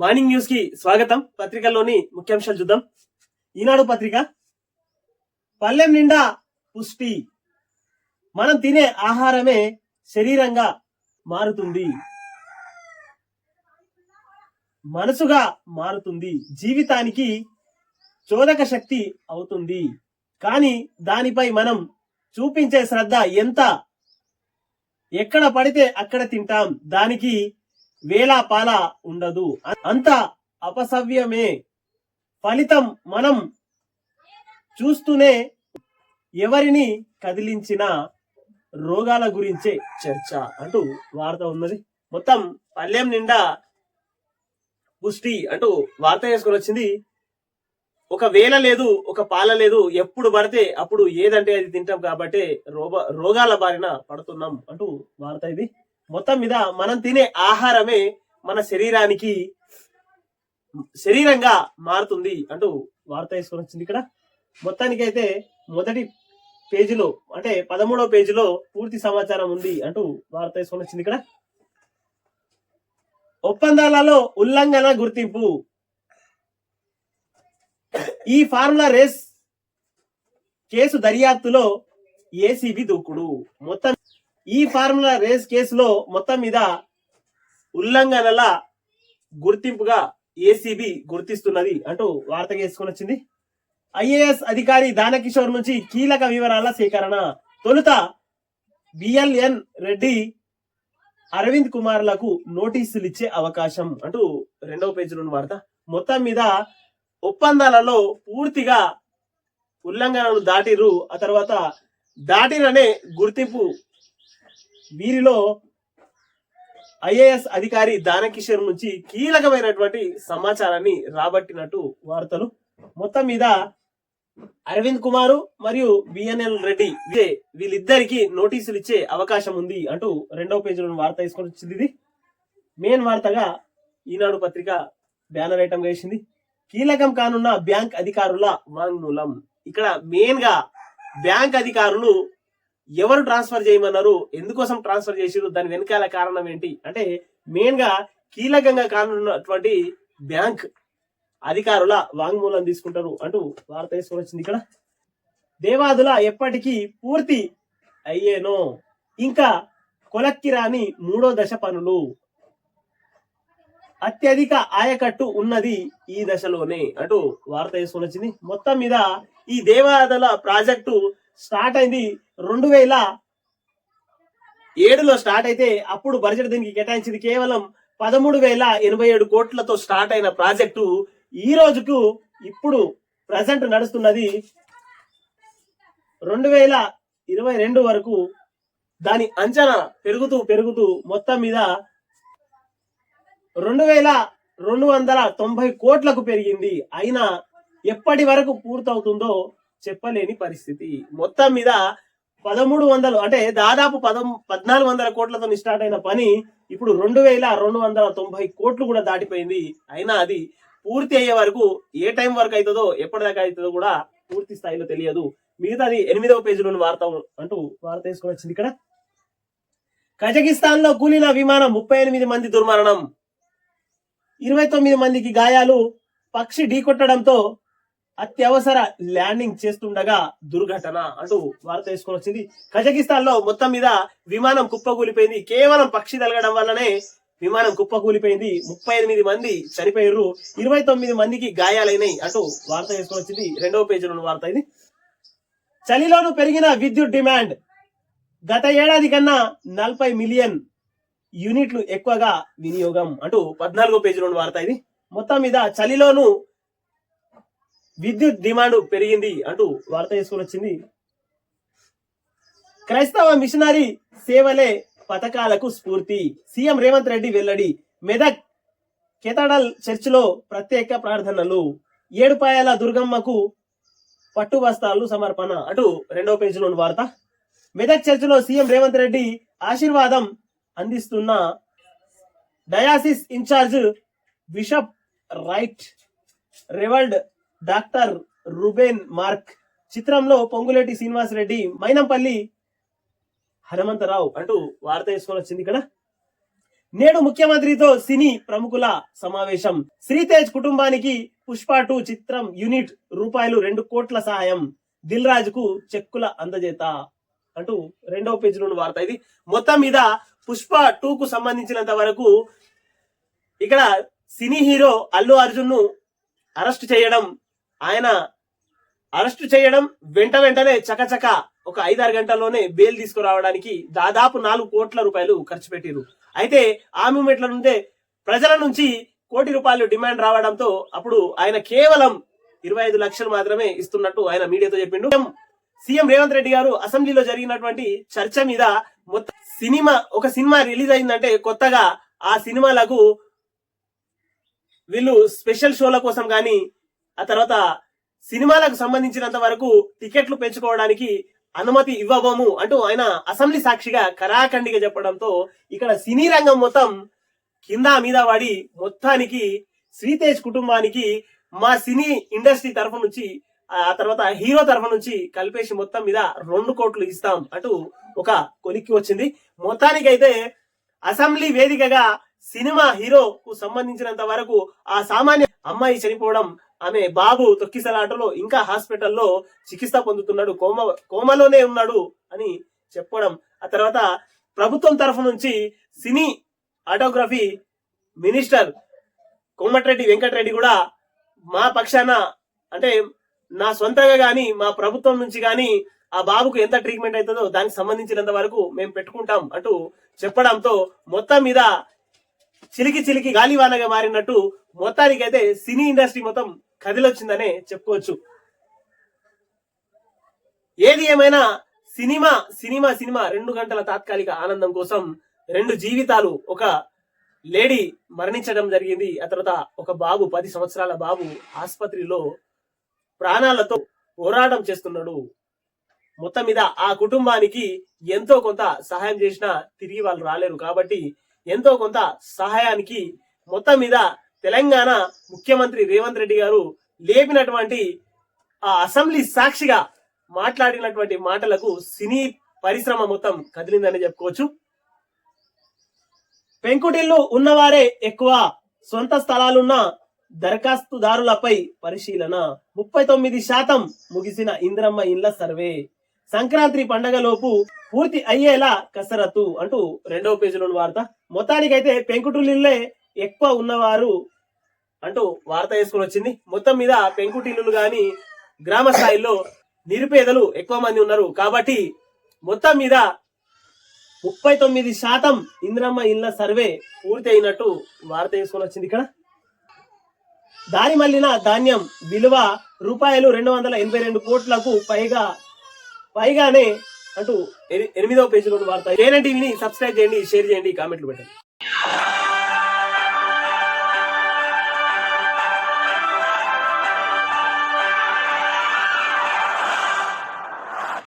Morning news కి స్వాగతం. పత్రికల్లోని ముఖ్యాంశాలు చూద్దాం. ఈనాడు పత్రిక, పల్లెం నిండా పుష్టి, మనం తినే ఆహారమే శరీరంగా మారుతుంది, మనసుగా మారుతుంది, జీవితానికి చోదక శక్తి అవుతుంది. కానీ దానిపై మనం చూపించే శ్రద్ధ ఎంత? ఎక్కడ పడితే అక్కడ తింటాం, దానికి వేలా పాల ఉండదు, అంత అపసవ్యమే. ఫలితం మనం చూస్తూనే ఎవరిని కదిలించిన రోగాల గురించే చర్చ అంటూ వార్త ఉన్నది. మొత్తం పల్లెం నిండా పుష్టి అంటూ వార్త వేసుకొని వచ్చింది. ఒక వేల లేదు, ఒక పాల లేదు, ఎప్పుడు పడితే అప్పుడు ఏదంటే అది తింటాం కాబట్టి రోగాల బారిన పడుతున్నాం అంటూ వార్త ఇది. మొత్తం మీద మనం తినే ఆహారమే మన శరీరంగా మారుతుంది అంటూ వార్త వేసుకొని వచ్చింది. ఇక్కడ మొత్తానికైతే మొదటి పేజీలో అంటే 13వ పేజీలో పూర్తి సమాచారం ఉంది అంటూ వార్త వేసుకొని వచ్చింది. ఇక్కడ ఒప్పందాలలో ఉల్లంఘన గుర్తింపు, ఈ ఫార్ములా రేస్ కేసు దర్యాప్తులో ఏసీబీ దూకుడు. మొత్తం ఈ ఫార్ములా రేస్ కేసులో మొత్తం మీద ఉల్లంఘనల గుర్తింపుగా ఏసీబీ గుర్తిస్తున్నది అంటూ వార్త చేసుకొని వచ్చింది. ఐఏఎస్ అధికారి దానకిషోర్ నుంచి కీలక వివరాల సేకరణ. తొలుత బిఎల్ఎన్ రెడ్డి, అరవింద్ కుమార్లకు నోటీసులు ఇచ్చే అవకాశం అంటూ 2వ పేజీలోని వార్త. మొత్తం మీద ఒప్పందాలలో పూర్తిగా ఉల్లంఘనలు దాటిరు. ఆ తర్వాత దాటిరనే గుర్తింపు. వీరిలో ఐఏఎస్ అధికారి దానకిషోర్ నుంచి కీలకమైనటువంటి సమాచారాన్ని రాబట్టినట్టు వార్తలు. మొత్తం మీద అరవింద్ కుమారు మరియు బిఎన్ఎల్ రెడ్డి వీళ్ళిద్దరికి నోటీసులు ఇచ్చే అవకాశం ఉంది అంటూ 2వ పేజీలో వార్త తీసుకొని వచ్చింది. ఇది మెయిన్ వార్తగా ఈనాడు పత్రిక బ్యానర్ ఐటమ్ గా వేసింది. కీలకం కానున్న బ్యాంక్ అధికారుల వాంగ్మూలం. ఇక్కడ మెయిన్ గా బ్యాంక్ అధికారులు ఎవరు ట్రాన్స్ఫర్ చేయమన్నారు, ఎందుకోసం ట్రాన్స్ఫర్ చేసిరు, దాని వెనకాల కారణం ఏంటి అంటే మెయిన్ గా కీలకంగా కానున్నటువంటి బ్యాంక్ అధికారుల వాంగ్మూలం తీసుకుంటారు అంటూ వార్త వేసుకొని వచ్చింది. ఇక్కడ దేవాదుల ఎప్పటికీ పూర్తి అయ్యేనో, ఇంకా కొలక్కి రాని 3వ దశ పనులు, అత్యధిక ఆయకట్టు ఉన్నది ఈ దశలోనే అంటూ వార్త వేసుకొని వచ్చింది. మొత్తం మీద ఈ దేవాదుల ప్రాజెక్టు స్టార్ట్ అయింది 2007లో స్టార్ట్ అయితే అప్పుడు బడ్జెట్ దీనికి కేటాయించింది కేవలం 13,087 కోట్లతో స్టార్ట్ అయిన ప్రాజెక్టు ఈ రోజుకు ఇప్పుడు ప్రజెంట్ నడుస్తున్నది 2022 వరకు. దాని అంచనా పెరుగుతూ మొత్తం మీద 2,290 కోట్లకు పెరిగింది. అయినా ఎప్పటి వరకు పూర్తవుతుందో చెప్పలేని పరిస్థితి. మొత్తం మీద 1300 అంటే దాదాపు 1400 కోట్లతో స్టార్ట్ అయిన పని ఇప్పుడు 2,290 కోట్లు కూడా దాటిపోయింది. అయినా అది పూర్తి అయ్యే వరకు ఏ టైం వరకు అవుతుందో ఎప్పటిదాకా అవుతుందో కూడా పూర్తి స్థాయిలో తెలియదు. మిగతాది 8వ పేజీలోని వార్త అంటూ వార్త తీసుకొని వచ్చింది. ఇక్కడ కజకిస్తాన్ లో కూలిన విమానం 38 మంది దుర్మరణం, 29 మందికి గాయాలు, పక్షి ఢీకొట్టడంతో అత్యవసర ల్యాండింగ్ చేస్తుండగా దుర్ఘటన అంటూ వార్త తీసుకొని వచ్చింది. కజకిస్తాన్ లో మొత్తం మీద విమానం కుప్పకూలిపోయింది. కేవలం పక్షి తగలడం వల్లనే విమానం కుప్పకూలిపోయింది. 38 మంది చనిపోయారు, 29 మందికి గాయాలైనాయి అంటూ వార్త తీసుకొని వచ్చింది. 2వ పేజీలోని వార్త ఇది. చలిలోను పెరిగిన విద్యుత్ డిమాండ్, గత ఏడాది కన్నా 40 మిలియన్ యూనిట్లు ఎక్కువగా వినియోగం అంటూ 14వ పేజీలోని వార్త ఇది. మొత్తం మీద చలిలోను విద్యుత్ డిమాండ్ పెరిగింది అంటూ వార్త చేసుకొని వచ్చింది. క్రైస్తవ మిషనరీ సేవలే పథకాలకు స్ఫూర్తి, సీఎం రేవంత్ రెడ్డి వెల్లడి. మెదక్ కెథడ్రల్ చర్చిలో ప్రత్యేక ప్రార్థనలు, ఏడుపాయల దుర్గమ్మకు పట్టు వస్త్రాలు సమర్పణ అంటూ 2వ పేజీలోని వార్త. మెదక్ చర్చిలో సీఎం రేవంత్ రెడ్డి ఆశీర్వాదం అందిస్తున్న diocese in charge bishop right reverend doctor Reuben Mark. చిత్రంలో పొంగులేటి శ్రీనివాస్ రెడ్డి, మైనంపల్లి హనుమంతరావు అంటూ వార్త వేసుకొని వచ్చింది. ఇక్కడ నేడు ముఖ్యమంత్రితో సినీ ప్రముఖుల సమావేశం. శ్రీతేజ్ కుటుంబానికి పుష్ప 2 చిత్రం యూనిట్ రూపాయలు 2 కోట్ల సహాయం. దిల్ రాజు కు చెక్కుల అందజేత అంటూ రెండవ పేజీలోని వార్త ఇది. మొత్తం మీద పుష్ప 2 కు సంబంధించినంత వరకు ఇక్కడ సినీ హీరో అల్లు అర్జున్ ను అరెస్ట్ చేయడం, ఆయన అరెస్ట్ చేయడం వెంటనే చకచక ఒక 5-6 గంటల్లోనే బెయిల్ తీసుకురావడానికి దాదాపు 4 కోట్ల రూపాయలు ఖర్చు పెట్టిరు. అయితే ఆ మూమెంట్ల నుండే ప్రజల నుంచి ₹1 కోటి డిమాండ్ రావడంతో అప్పుడు ఆయన కేవలం 25 లక్షలు మాత్రమే ఇస్తున్నట్టు ఆయన మీడియాతో చెప్పిండు. సీఎం రేవంత్ రెడ్డి గారు అసెంబ్లీలో జరిగినటువంటి చర్చ మీద మొత్తం ఒక సినిమా రిలీజ్ అయిందంటే కొత్తగా ఆ సినిమాలకు వీళ్ళు స్పెషల్ షోల కోసం కానీ ఆ తర్వాత సినిమాలకు సంబంధించినంత వరకు టికెట్లు పెంచుకోవడానికి అనుమతి ఇవ్వబోము అంటూ ఆయన అసెంబ్లీ సాక్షిగా కరాఖండిగా చెప్పడంతో ఇక్కడ సినీ రంగం మొత్తం కింద మీద పడి మొత్తానికి శ్రీతేజ్ కుటుంబానికి మా సినీ ఇండస్ట్రీ తరఫు నుంచి ఆ తర్వాత హీరో తరఫు నుంచి కలిపేసి మొత్తం మీద 2 కోట్లు ఇస్తాం అంటూ ఒక కొలిక్కి వచ్చింది. మొత్తానికైతే అసెంబ్లీ వేదికగా సినిమా హీరోకు సంబంధించినంత వరకు ఆ సామాన్య అమ్మాయి చనిపోవడం, ఆమె బాబు తొక్కిసలాటలో ఇంకా హాస్పిటల్లో చికిత్స పొందుతున్నాడు, కోమలోనే ఉన్నాడు అని చెప్పడం, ఆ తర్వాత ప్రభుత్వం తరఫు నుంచి సినీ ఆటోగ్రఫీ మినిస్టర్ కోమటిరెడ్డి వెంకటరెడ్డి కూడా మా పక్షాన అంటే నా సొంతంగా గాని మా ప్రభుత్వం నుంచి గాని ఆ బాబుకు ఎంత ట్రీట్మెంట్ అవుతుందో దానికి సంబంధించినంత వరకు మేము పెట్టుకుంటాం అంటూ చెప్పడంతో మొత్తం మీద చిలికి గాలివానగా మారినట్టు మొత్తానికైతే సినీ ఇండస్ట్రీ మొత్తం కదిలొచ్చిందనే చెప్పుకోవచ్చు. ఏది ఏమైనా సినిమా 2 గంటల తాత్కాలిక ఆనందం కోసం 2 జీవితాలు, ఒక లేడీ మరణించడం జరిగింది. ఆ తర్వాత ఒక బాబు 10 సంవత్సరాల బాబు ఆసుపత్రిలో ప్రాణాలతో పోరాటం చేస్తున్నాడు. మొత్తం మీద ఆ కుటుంబానికి ఎంతో కొంత సహాయం చేసినా తిరిగి వాళ్ళు రాలేరు కాబట్టి ఎంతో కొంత సహాయానికి మొత్తం మీద తెలంగాణ ముఖ్యమంత్రి రేవంత్ రెడ్డి గారు లేపినటువంటి ఆ అసెంబ్లీ సాక్షిగా మాట్లాడినటువంటి మాటలకు సినీ పరిశ్రమ మొత్తం కదిలిందని చెప్పుకోవచ్చు. పెంకుటిల్లు ఉన్నవారే ఎక్కువ, సొంత స్థలాలున్న దరఖాస్తుదారులపై పరిశీలన. 39% ముగిసిన ఇందిరమ్మ ఇండ్ల సర్వే. సంక్రాంతి పండగలోపు పూర్తి అయ్యేలా కసరత్తు అంటూ రెండవ పేజీలోని వార్త. మొత్తానికైతే పెంకుటిల్లులే ఎక్కువ ఉన్నవారు అంటూ వార్త వేసుకుని వచ్చింది. మొత్తం మీద పెంకుటిల్లులు గాని గ్రామ స్థాయిలో నిరుపేదలు ఎక్కువ మంది ఉన్నారు కాబట్టి మొత్తం మీద 39% ఇందిరమ్మ ఇళ్ల సర్వే పూర్తి అయినట్టు వార్త వేసుకొని వచ్చింది. ఇక్కడ దారి మళ్లిన ధాన్యం విలువ ₹282 కోట్లకు పైగానే అంటూ 8వ పేజీలో వార్త. ఏఎన్ఎన్ టీవీని సబ్స్క్రైబ్ చేయండి, షేర్ చేయండి, కామెంట్లు పెట్టండి.